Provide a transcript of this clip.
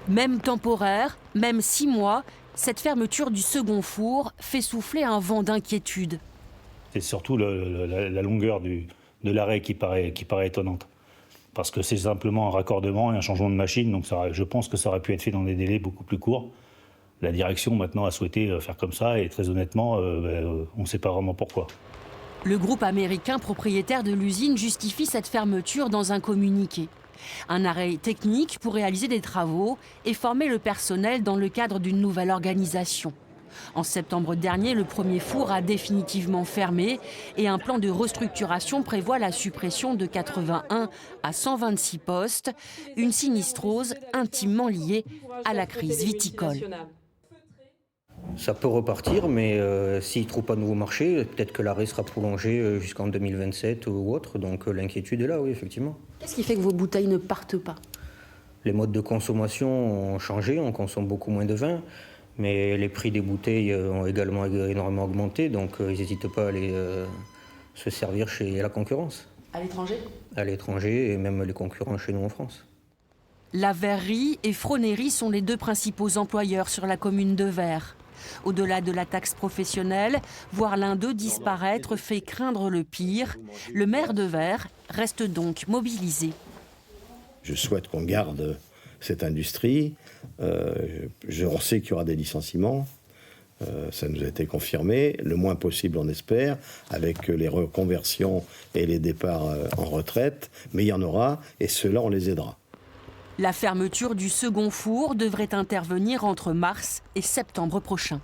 Même temporaire, même 6 mois, cette fermeture du second four fait souffler un vent d'inquiétude. C'est surtout la longueur de l'arrêt qui paraît étonnante. Parce que c'est simplement un raccordement et un changement de machine, donc je pense que ça aurait pu être fait dans des délais beaucoup plus courts. La direction maintenant a souhaité faire comme ça et très honnêtement, on ne sait pas vraiment pourquoi. Le groupe américain propriétaire de l'usine justifie cette fermeture dans un communiqué. Un arrêt technique pour réaliser des travaux et former le personnel dans le cadre d'une nouvelle organisation. En septembre dernier, le premier four a définitivement fermé et un plan de restructuration prévoit la suppression de 81 à 126 postes, une sinistrose intimement liée à la crise viticole. Ça peut repartir, mais s'ils ne trouvent pas de nouveau marché, peut-être que l'arrêt sera prolongé jusqu'en 2027 ou autre. Donc l'inquiétude est là, oui, effectivement. Qu'est-ce qui fait que vos bouteilles ne partent pas? Les modes de consommation ont changé, on consomme beaucoup moins de vin, mais les prix des bouteilles ont également énormément augmenté, donc ils n'hésitent pas à aller se servir chez la concurrence. À l'étranger? À l'étranger et même les concurrents chez nous en France. La verrerie et Fronerie sont les deux principaux employeurs sur la commune de Vers. Au-delà de la taxe professionnelle, voir l'un d'eux disparaître fait craindre le pire. Le maire de Vers reste donc mobilisé. Je souhaite qu'on garde cette industrie. On sait qu'il y aura des licenciements. Ça nous a été confirmé, le moins possible on espère, avec les reconversions et les départs en retraite. Mais il y en aura et ceux-là on les aidera. La fermeture du second four devrait intervenir entre mars et septembre prochain.